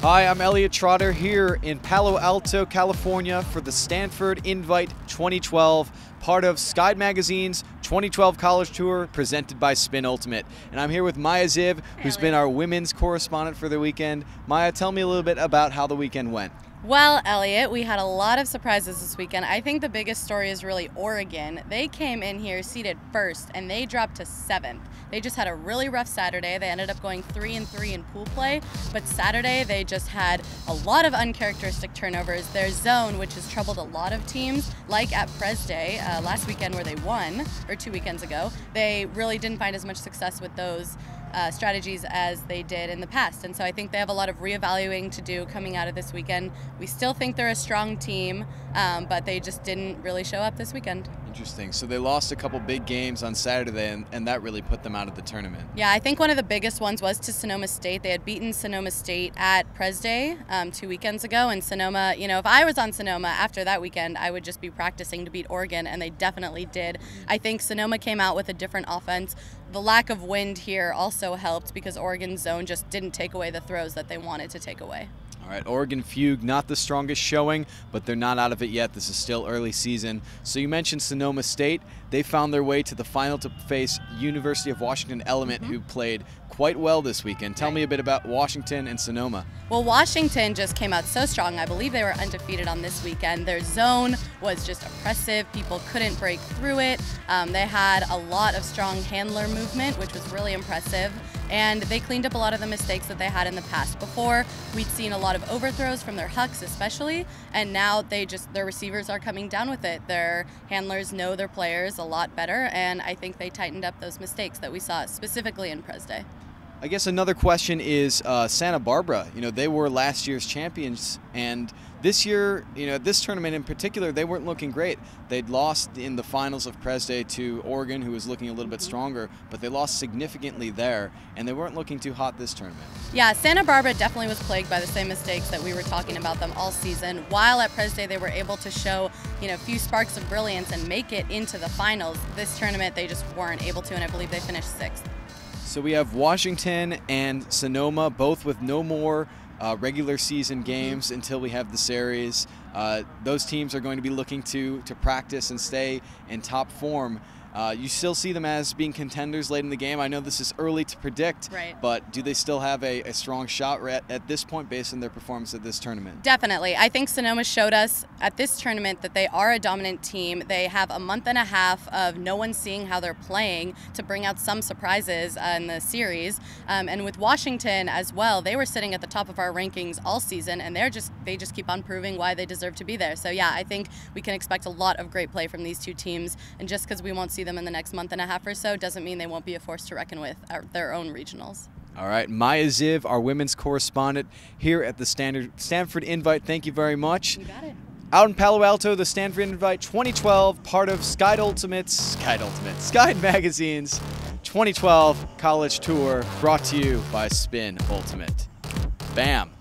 Hi, I'm Elliot Trotter here in Palo Alto, California for the Stanford Invite 2012, part of Sky Magazine's 2012 College Tour presented by Spin Ultimate. And I'm here with Maya Ziv, who's been our women's correspondent for the weekend. Maya, tell me a little bit about how the weekend went. Well, Elliot, we had a lot of surprises this weekend. I think the biggest story is really Oregon. They came in here seeded first, and they dropped to 7th. They just had a really rough Saturday. They ended up going 3-3 in pool play, but Saturday they just had a lot of uncharacteristic turnovers. Their zone, which has troubled a lot of teams, like at Pres Day last weekend where they won, or 2 weekends ago, they really didn't find as much success with those strategies as they did in the past. And so I think they have a lot of reevaluating to do coming out of this weekend. We still think they're a strong team, but they just didn't really show up this weekend. Interesting. So they lost a couple big games on Saturday, and that really put them out of the tournament. Yeah, I think one of the biggest ones was to Sonoma State. They had beaten Sonoma State at Pres Day 2 weekends ago, and Sonoma, you know, if I was on Sonoma after that weekend, I would just be practicing to beat Oregon, and they definitely did. I think Sonoma came out with a different offense. The lack of wind here also helped because Oregon's zone just didn't take away the throws that they wanted to take away. All right, Oregon Fugue, not the strongest showing, but they're not out of it yet. This is still early season. So you mentioned Sonoma State. They found their way to the final to face University of Washington Element, who played quite well this weekend. Tell me a bit about Washington and Sonoma. Well, Washington just came out so strong. I believe they were undefeated on this weekend. Their zone was just oppressive. People couldn't break through it. They had a lot of strong handler movement, which was really impressive. And they cleaned up a lot of the mistakes that they had in the past. Before, we'd seen a lot of overthrows from their hucks especially, and now their receivers are coming down with it. Their handlers know their players a lot better, and I think they tightened up those mistakes that we saw specifically in Pres Day. I guess another question is Santa Barbara. You know, they were last year's champions, and this year, you know, this tournament in particular, they weren't looking great. They'd lost in the finals of Pres Day to Oregon, who was looking a little bit stronger, but they lost significantly there, and they weren't looking too hot this tournament. Yeah, Santa Barbara definitely was plagued by the same mistakes that we were talking about them all season. While at Pres Day they were able to show, you know, a few sparks of brilliance and make it into the finals, this tournament they just weren't able to, and I believe they finished 6th. So we have Washington and Sonoma, both with no more regular season games until we have the series. Those teams are going to be looking to practice and stay in top form. You still see them as being contenders late in the game. I know this is early to predict, but do they still have a strong shot at this point based on their performance at this tournament? Definitely. I think Sonoma showed us at this tournament that they are a dominant team. They have a month and a half of no one seeing how they're playing to bring out some surprises in the series. And with Washington as well, they were sitting at the top of our rankings all season, and they just keep on proving why they deserve to be there. So yeah, I think we can expect a lot of great play from these two teams, and just because we won't see them in the next month and a half or so doesn't mean they won't be a force to reckon with at their own regionals. All right, Maya Ziv, our women's correspondent here at the Stanford Invite. Thank you very much. You got it. Out in Palo Alto, the Stanford Invite 2012, part of Sky Magazine's 2012 College Tour, brought to you by Spin Ultimate. Bam.